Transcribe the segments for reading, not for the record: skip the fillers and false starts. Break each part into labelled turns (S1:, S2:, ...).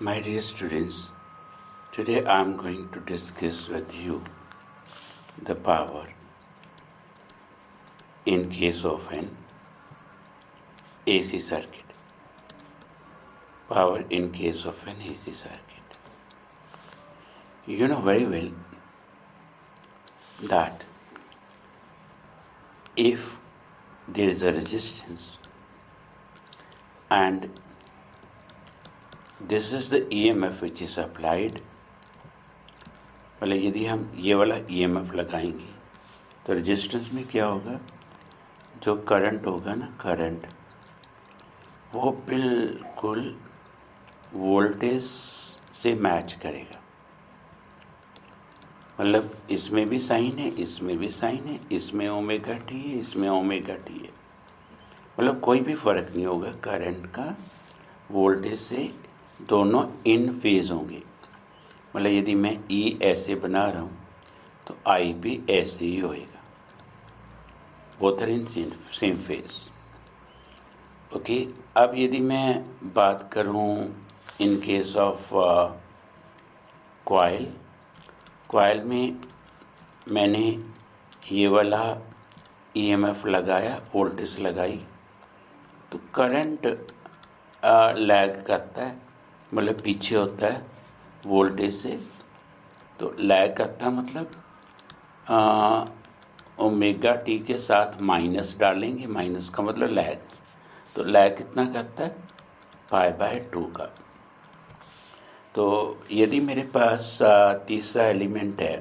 S1: My dear students, today I am going to discuss with you the power in case of an AC circuit. Power in case of an AC circuit. You know very well that if there is a resistance and this is the EMF which is applied, मतलब यदि हम ये वाला EMF लगाएंगे तो resistance में क्या होगा, जो करंट होगा ना, करंट वो बिल्कुल वोल्टेज से मैच करेगा। मतलब इसमें भी साइन है, इसमें भी साइन है, इसमें ओमेगा टी है, इसमें ओमेगा टी है, मतलब कोई भी फर्क नहीं होगा। करंट का वोल्टेज से दोनों इन फेज होंगे। मतलब यदि मैं ई ऐसे बना रहा हूँ तो आई भी ऐसे ही होएगा, both are in same phase. Okay, अब यदि मैं बात करूँ in case of coil, coil में मैंने ये वाला ईएमएफ लगाया, वोल्टेज लगाई, तो करंट लैग करता है, मतलब पीछे होता है वोल्टेज से। तो लैग करता है मतलब ओमेगा टी के साथ माइनस डालेंगे, माइनस का मतलब लैग। तो लैग कितना करता है, π/2 का। तो यदि मेरे पास तीसरा एलिमेंट है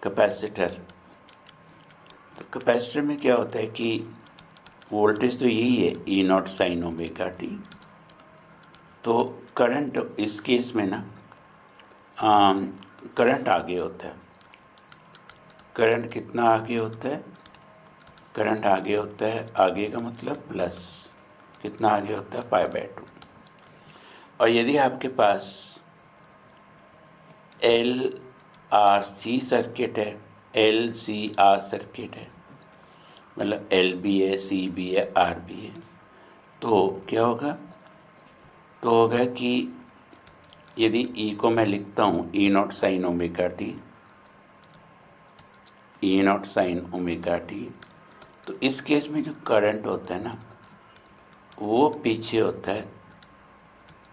S1: कैपेसिटर, तो कैपेसिटर में क्या होता है कि वोल्टेज तो यही है, E naught sine omega t. तो करंट इस केस में ना करंट आगे होता है। करंट कितना आगे होता है, करंट आगे होता है, आगे का मतलब प्लस, कितना आगे होता है, π/2। और यदि आपके पास LRC सर्किट है, LCR सर्किट है, मतलब L भी है, C भी है, R भी है, तो क्या होगा, तो होगा कि यदि E को मैं लिखता हूँ E naught sine omega t, E naught sine omega t, तो इस केस में जो करंट होता है ना, वो पीछे होता है,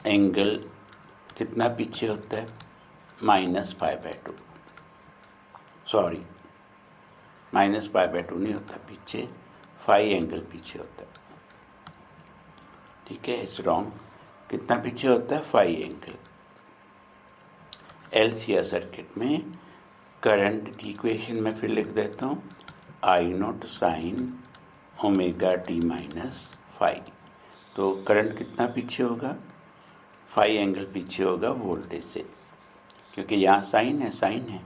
S1: एंगल कितना पीछे होता है, -π/2। सॉरी, -π/2 नहीं होता, पीछे फाई एंगल पीछे होता है। ठीक है, इट्स रॉन्ग। कितना पीछे होता है, फाई एंगल। LCR सर्किट में करंट की इक्वेशन में फिर लिख देता हूँ, I naught sine omega t minus phi. तो करंट कितना पीछे होगा, फाई एंगल पीछे होगा वोल्टेज से, क्योंकि यहाँ साइन है, साइन है,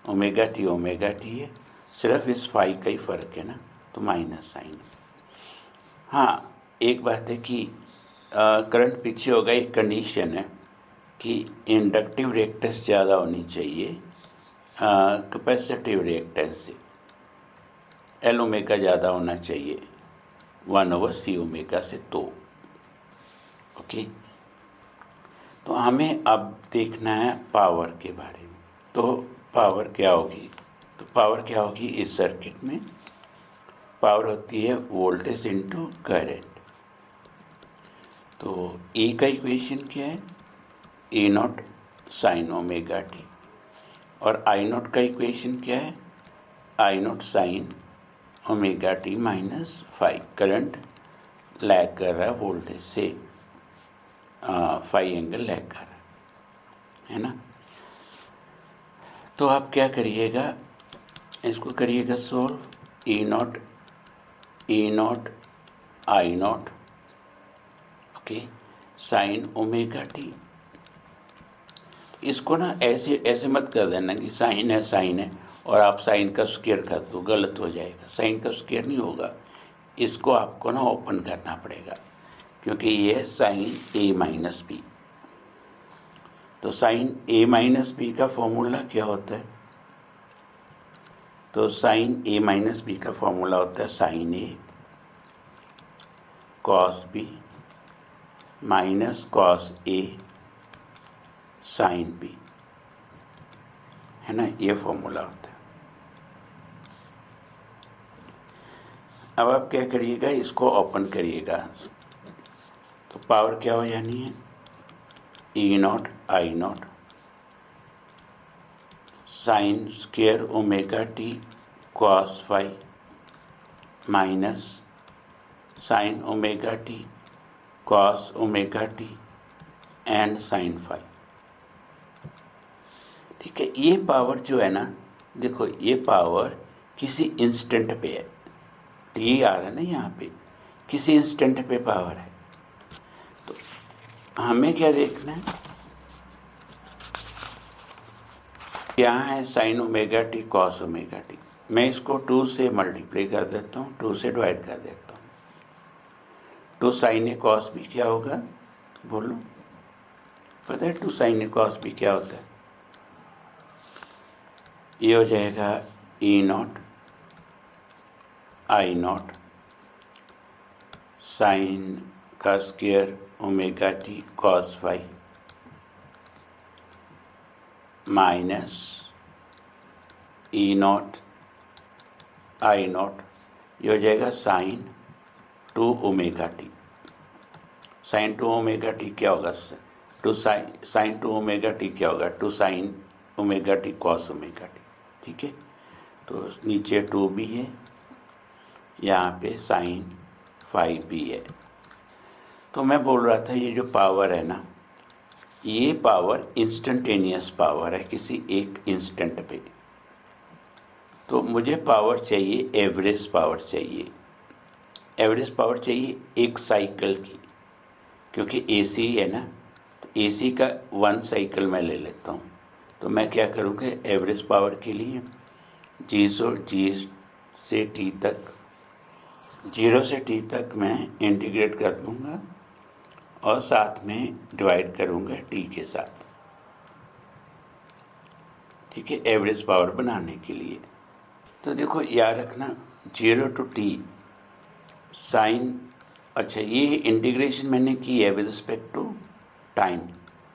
S1: ओमेगा टी है, सिर्फ इस फाई का ही फर्क है ना, तो माइनस साइन। हाँ, एक बात है कि करंट पीछे होगा, एक कंडीशन है कि इंडक्टिव रिएक्टेंस ज़्यादा होनी चाहिए कैपेसिटिव रिएक्टेंस से। L ओमेगा ज़्यादा होना चाहिए 1/C ओमेगा से। तो ओके, तो हमें अब देखना है पावर के बारे में। तो पावर क्या होगी, तो पावर क्या होगी इस सर्किट में, पावर होती है वोल्टेज इनटू करंट। तो E का इक्वेशन क्या है, E naught sine omega t, और आई नॉट का इक्वेशन क्या है, I naught sine omega t minus phi. Current lag कर रहा है वोल्टेज से, फाई एंगल लैग कर रहा है ना। तो आप क्या करिएगा, इसको करिएगा solve, E naught I not, okay, sign omega T. इसको ना ऐसे मत कर देना कि साइन है और आप साइन का स्क्वायर कर दो, गलत हो जाएगा। साइन का स्क्वायर नहीं होगा, इसको आपको ना ओपन करना पड़ेगा, क्योंकि ये साइन A-B। तो साइन A-B का फॉर्मूला क्या होता है, तो साइन A-B का फॉर्मूला होता है sine A cos B minus cos A sine B, है ना, ये फॉर्मूला होता है। अब आप क्या करिएगा, इसको ओपन करिएगा, तो पावर क्या हो जानी है, E naught I naught sine square omega T cos phi minus sine omega T cos omega t and sine phi. ठीक है, ये पावर जो है ना, देखो ये पावर किसी इंस्टेंट पे है, टी आ रहा है ना यहाँ पे, किसी इंस्टेंट पे पावर है। तो हमें क्या देखना है, यहाँ है sign omega T cos omega T, मैं इसको 2 से मल्टीप्लाई कर देता हूँ, 2 से डिवाइड कर देता हूँ। Two sine A cos B क्या होगा, बोलो, पता है two sine A cos B क्या होता है, ये हो जाएगा E naught I naught sine का square omega T cos phi minus E naught I naught, ये हो जाएगा sine 2 omega T. Sine 2 omega T क्या होगा, टू साइन 2 ओमेगा टी क्या होगा, 2 sign omega T cos omega T. ठीक है, तो नीचे 2 भी है, यहाँ पे साइन 5 भी है। तो मैं बोल रहा था ये जो पावर है ना, ये पावर इंस्टेंटेनियस पावर है किसी एक इंस्टेंट पे। तो मुझे पावर चाहिए, एवरेज पावर चाहिए, एवरेज पावर चाहिए एक साइकिल की, क्योंकि एसी है ना, तो एसी का 1 साइकिल मैं ले लेता हूँ। तो मैं क्या करूँगा, एवरेज पावर के लिए जी से टी तक, 0 से टी तक मैं इंटीग्रेट कर दूँगा और साथ में डिवाइड करूँगा टी के साथ। ठीक है, एवरेज पावर बनाने के लिए। तो देखो याद रखना, 0 to t साइन, अच्छा ये इंटीग्रेशन मैंने की है विद रिस्पेक्ट टू टाइम,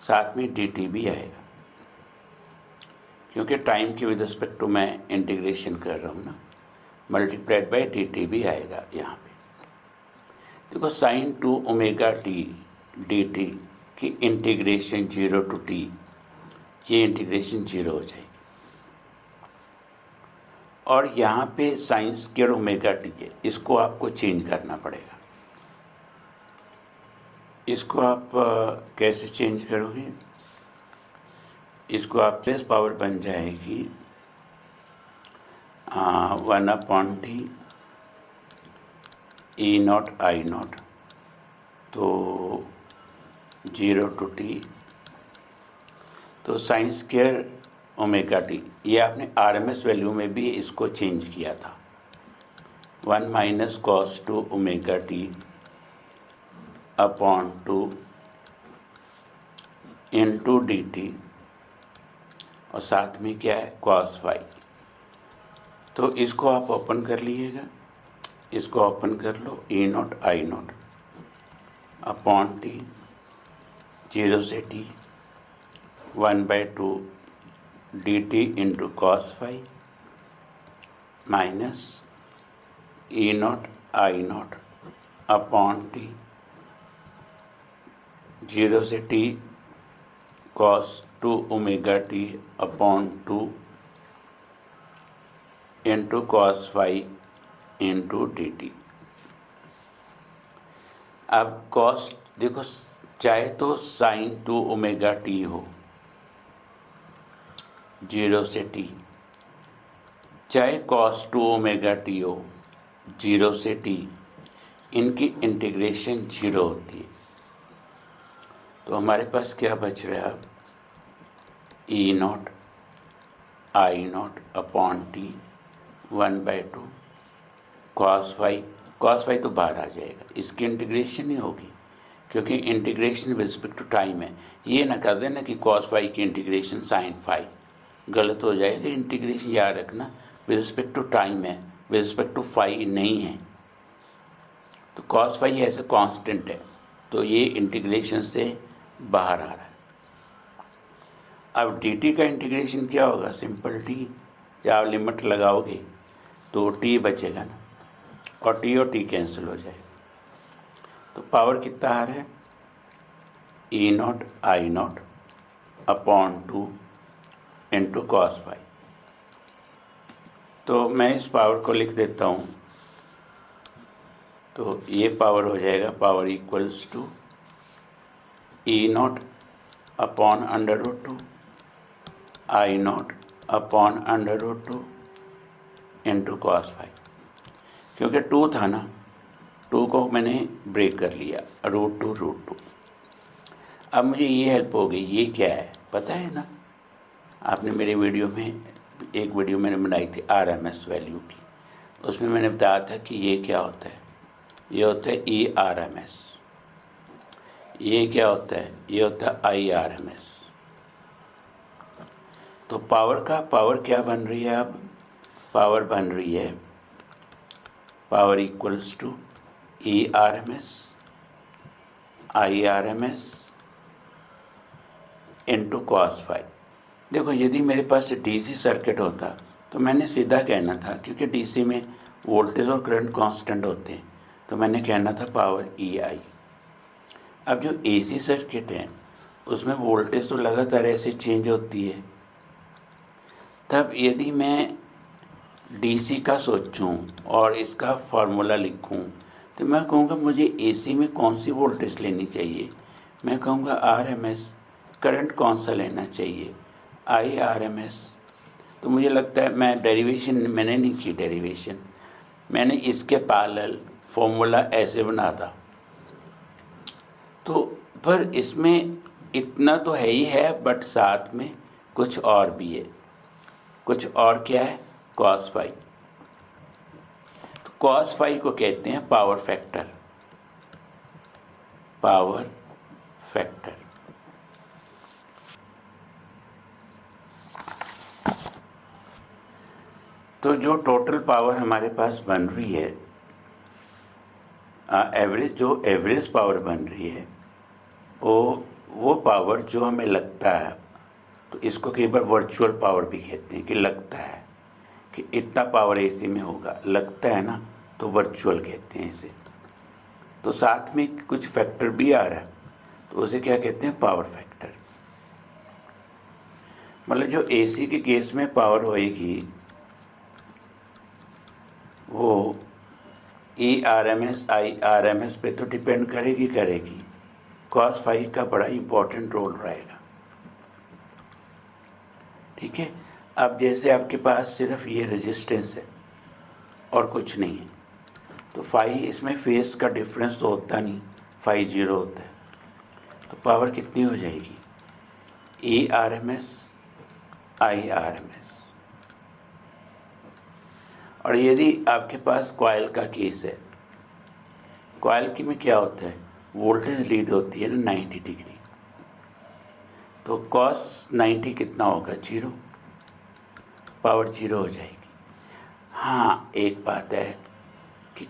S1: साथ में dt भी आएगा, क्योंकि टाइम के विद रिस्पेक्ट टू मैं इंटीग्रेशन कर रहा हूँ ना, मल्टीप्लाइड बाय dt भी आएगा यहाँ पे। देखो साइन 2 ओमेगा टी dt की इंटीग्रेशन 0 to t, ये इंटीग्रेशन 0 हो जाएगी। और यहाँ पे साइन स्क्वायर ओमेगा टी है, इसको आपको चेंज करना पड़ेगा। इसको आप कैसे चेंज करोगे, इसको आप प्लस पावर बन जाएगी 1/t E naught I not, तो 0 to t, तो साइन स्क्वायर ओमेगा टी, ये आपने आरएमएस वैल्यू में भी इसको चेंज किया था, 1 minus cos 2 omega t upon 2 into d T, और साथ में क्या है कॉस फाई। तो इसको आप ओपन कर लीजिएगा, इसको ओपन कर लो, E naught I naught upon t, 0 से t 1/2 dt into cos phi minus E naught I naught upon t, 0 से t cos 2 omega t upon 2 into cos phi into d t. अब cos देखो, चाहे तो sign 2 omega T हो 0 से T, चाहे cos 2 omega T हो 0 से टी, इनकी इंटीग्रेशन 0 होती है। तो हमारे पास क्या बच रहा है अब, E naught I naught upon t 1/2 cos phi तो बाहर आ जाएगा, इसकी इंटीग्रेशन ही होगी, क्योंकि integration with respect to time है। ये ना कर देना कि कॉस फाई की इंटीग्रेशन साइन फाई, गलत हो जाएगा। इंटीग्रेशन याद रखना विद रिस्पेक्ट टू टाइम है, विद रिस्पेक्ट टू फाई नहीं है। तो कॉस फाई ऐसे कांस्टेंट है, तो ये इंटीग्रेशन से बाहर आ रहा है। अब dt का इंटीग्रेशन क्या होगा, सिंपल t, जब आप लिमिट लगाओगे तो t बचेगा ना, और t कैंसिल हो जाएगा। तो पावर कितना आ रहा है, E0 I0 upon 2 into cos phi. तो मैं इस पावर को लिख देता हूँ, तो ये पावर हो जाएगा, power equals to E0 upon √2 I0 upon √2 into cos phi. क्योंकि 2 था ना, 2 को मैंने ब्रेक कर लिया, √2। अब मुझे ये हेल्प हो गई, ये क्या है पता है ना, आपने मेरे वीडियो में, एक वीडियो मैंने बनाई थी RMS वैल्यू की, उसमें मैंने बताया था कि ये क्या होता है, ये होता है ERMS, ये क्या होता है, ये होता है IRMS। तो पावर क्या बन रही है, अब पावर बन रही है, power equals to ERMS IRMS into cos phi. देखो यदि मेरे पास DC सर्किट होता तो मैंने सीधा कहना था, क्योंकि DC में वोल्टेज और करंट कांस्टेंट होते हैं, तो मैंने कहना था पावर EI। अब जो AC सर्किट है उसमें वोल्टेज तो लगातार ऐसे चेंज होती है, तब यदि मैं DC का सोचूं और इसका फार्मूला लिखूं तो मैं कहूँगा मुझे AC में कौन सी वोल्टेज लेनी चाहिए, मैं कहूँगा RMS। करंट कौन सा लेना चाहिए, IRMS। तो मुझे लगता है, मैं डेरिवेशन मैंने नहीं की, डेरिवेशन मैंने इसके पैरेलल फॉर्मूला ऐसे बना था। तो पर इसमें इतना तो है ही है, बट साथ में कुछ और भी है। कुछ और क्या है, कॉस फाई। तो कॉस फाई को कहते हैं पावर फैक्टर, पावर फैक्टर। तो जो टोटल पावर हमारे पास बन रही है, जो एवरेज पावर बन रही है, वो पावर जो हमें लगता है, तो इसको कई बार वर्चुअल पावर भी कहते हैं, कि लगता है कि इतना पावर AC में होगा, लगता है ना, तो वर्चुअल कहते हैं इसे। तो साथ में कुछ फैक्टर भी आ रहा है, तो उसे क्या कहते हैं, पावर फैक्टर। मतलब जो AC के केस में पावर होएगी वो ERMS IRMS पे तो डिपेंड करेगी। कॉस फाई का बड़ा इंपॉर्टेंट रोल रहेगा, ठीक है। अब जैसे आपके पास सिर्फ ये रेजिस्टेंस है और कुछ नहीं है, तो फाई, इसमें फेस का डिफरेंस तो होता नहीं, फाई 0 होता है, तो पावर कितनी हो जाएगी, ERMS IRMS। और यदि आपके पास कॉइल का केस है, कॉइल की में क्या होता है, वोल्टेज लीड होती है ना 90 डिग्री, तो कॉस 90 कितना होगा, 0, पावर 0 हो जाएगी। हाँ, एक बात है कि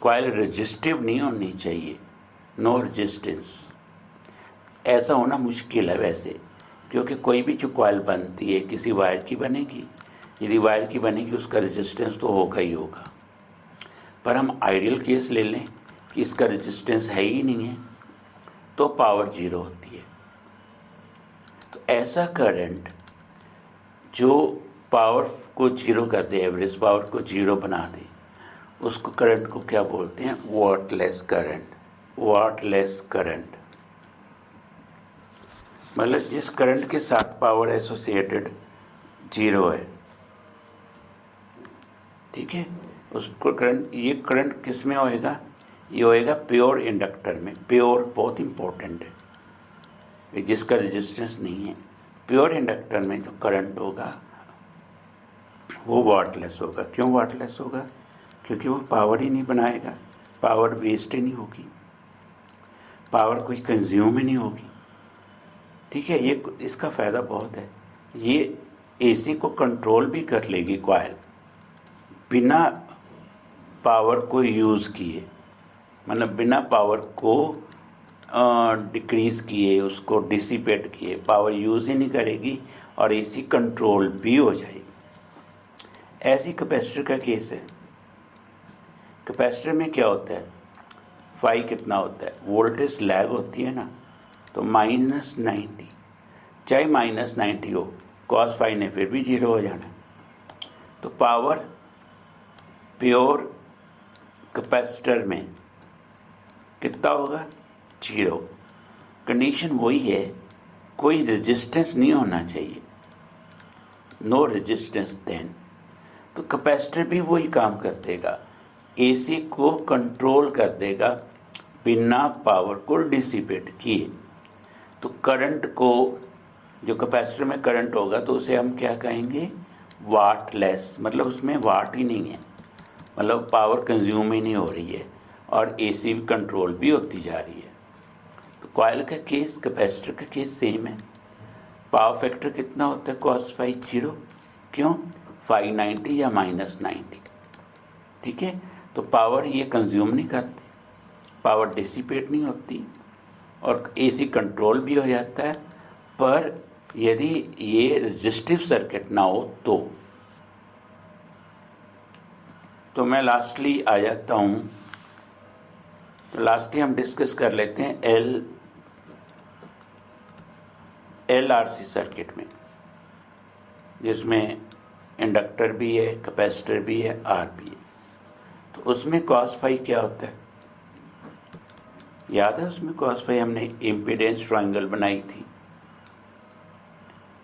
S1: कॉइल रेजिस्टिव नहीं होनी चाहिए, नो रेजिस्टेंस, ऐसा होना मुश्किल है वैसे, क्योंकि कोई भी जो कॉइल बनती है किसी वायर की बनेगी, यदि वायर की बनेगी उसका रेजिस्टेंस तो होगा ही होगा। पर हम आइडियल केस ले लें कि इसका रेजिस्टेंस है ही नहीं है, तो पावर 0 होती है। तो ऐसा करंट जो पावर को 0 कर दे, एवरेज पावर को 0 बना दे, उसको करंट को क्या बोलते हैं, वॉटलेस करंट। वॉटलेस करंट मतलब जिस करंट के साथ पावर एसोसिएटेड 0 है, ठीक है, उसको करंट, ये करंट किस में होएगा, ये होएगा प्योर इंडक्टर में। प्योर बहुत इंपॉर्टेंट है, जिसका रेजिस्टेंस नहीं है, प्योर इंडक्टर में जो करंट होगा वो वॉटलेस होगा। क्यों वॉटलेस होगा, क्योंकि वो पावर ही नहीं बनाएगा, पावर वेस्ट ही नहीं होगी, पावर कोई कंज्यूम ही नहीं होगी, ठीक है। ये इसका फ़ायदा बहुत है, ये AC को कंट्रोल भी कर लेगी कॉइल, बिना पावर को यूज़ किए, मतलब बिना पावर को डिक्रीज़ किए, उसको डिसिपेट किए, पावर यूज़ ही नहीं करेगी और एसी कंट्रोल भी हो जाएगी। ऐसी कैपेसिटर का केस है। कैपेसिटर में क्या होता है, फाई कितना होता है, वोल्टेज लैग होती है ना, तो -90, चाहे -90 हो, कॉस फाई ने फिर भी 0 हो जाना। तो पावर प्योर कैपेसिटर में कितना होगा, 0। कंडीशन वही है, कोई रेजिस्टेंस नहीं होना चाहिए, नो रेजिस्टेंस देन। तो कैपेसिटर भी वही काम कर देगा, एसी को कंट्रोल कर देगा बिना पावर को डिसिपेट किए। तो करंट को, जो कैपेसिटर में करंट होगा तो उसे हम क्या कहेंगे, वाटलेस, मतलब उसमें वाट ही नहीं है, मतलब पावर कंज्यूम ही नहीं हो रही है और एसी भी कंट्रोल भी होती जा रही है। तो कॉइल का केस कैपेसिटर का केस सेम है। पावर फैक्टर कितना होता है, कॉस फाई 0, क्यों, फाई 90 या -90, ठीक है। तो पावर ये कंज्यूम नहीं करते, पावर डिसिपेट नहीं होती और एसी कंट्रोल भी हो जाता है। पर यदि ये रेजिस्टिव सर्किट ना हो तो मैं लास्टली आ जाता हूँ। तो लास्टली हम डिस्कस कर लेते हैं LRC सर्किट में, जिसमें इंडक्टर भी है, कैपेसिटर भी है, आर भी है। तो उसमें कॉस फाई क्या होता है, याद है, उसमें कॉस फाई हमने इम्पीडेंस ट्रायंगल बनाई थी,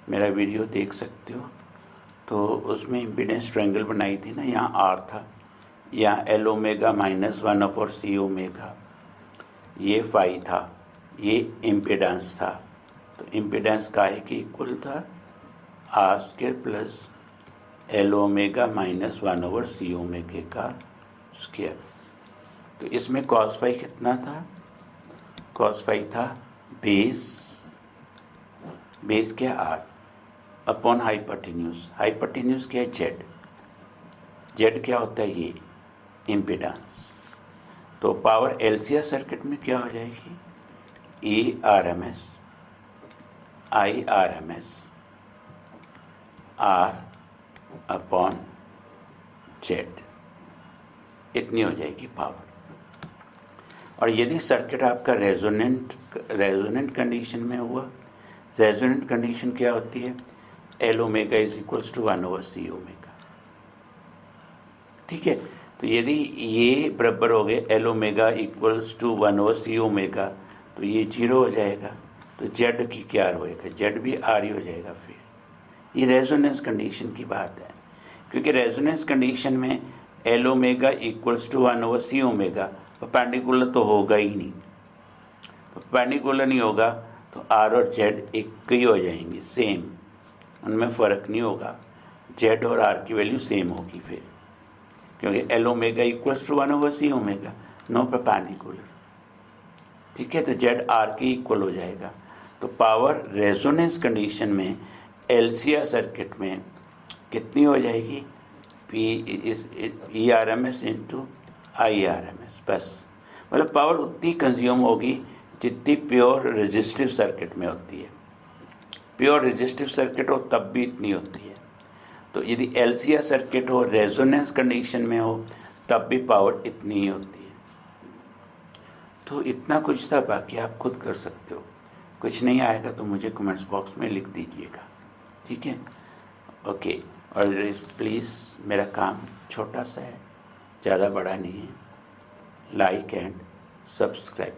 S1: मेरा वीडियो देख सकते हो। तो उसमें इम्पीडेंस ट्रायंगल बनाई थी ना, यहाँ आर था, यहाँ L ओमेगा -1/C ओमेगा, ये फाई था, ये इम्पीडेंस था। तो इम्पीडेंस काहे के इक्वल था, R² plus L omega -1/C omega का स्क्वायर। तो इसमें कॉस फाई कितना था, कॉस फाई था बेस क्या, R अपॉन हाइपोटेन्यूज, हाइपोटेन्यूज क्या है, जेड क्या होता है, ये इम्पीडेंस। तो पावर एलसीआर सर्किट में क्या हो जाएगी, ERMS IRMS R upon Z, इतनी हो जाएगी पावर। और यदि सर्किट आपका रेजोनेंट कंडीशन में हुआ, रेजोनेंट कंडीशन क्या होती है, L omega is equals to 1/C omega, ठीक है। तो यदि ये बराबर हो गए L omega equals to 1/C omega, तो ये 0 हो जाएगा। तो जेड की क्या होएगा, जेड भी आर ही हो जाएगा। फिर ये रेजोनेंस कंडीशन की बात है, क्योंकि रेजोनेंस कंडीशन में L omega equals to 1/C omega perpendicular तो होगा ही नहीं, परपेंडिकुलर नहीं होगा तो आर और जेड एक ही हो जाएंगे, सेम, उनमें फ़र्क नहीं होगा, जेड और आर की वैल्यू सेम होगी फिर, क्योंकि L omega equals to 1/C omega, no perpendicular, ठीक है। तो जेड आर के इक्वल हो जाएगा। तो पावर रेजोनेंस कंडीशन में एलसीआर सर्किट में कितनी हो जाएगी, ERMS इंटू IRMS, बस, मतलब पावर उतनी कंज्यूम होगी जितनी प्योर रेजिस्टिव सर्किट में होती है। प्योर रेजिस्टिव सर्किट हो तब भी इतनी होती है। तो यदि एलसीआर सर्किट हो, रेजोनेंस कंडीशन में हो, तब भी पावर इतनी ही होती है। तो इतना कुछ था, बाकी आप खुद कर सकते हो। कुछ नहीं आएगा तो मुझे कमेंट्स बॉक्स में लिख दीजिएगा, ठीक है, ओके। और प्लीज़, मेरा काम छोटा सा है, ज़्यादा बड़ा नहीं है, लाइक एंड सब्सक्राइब।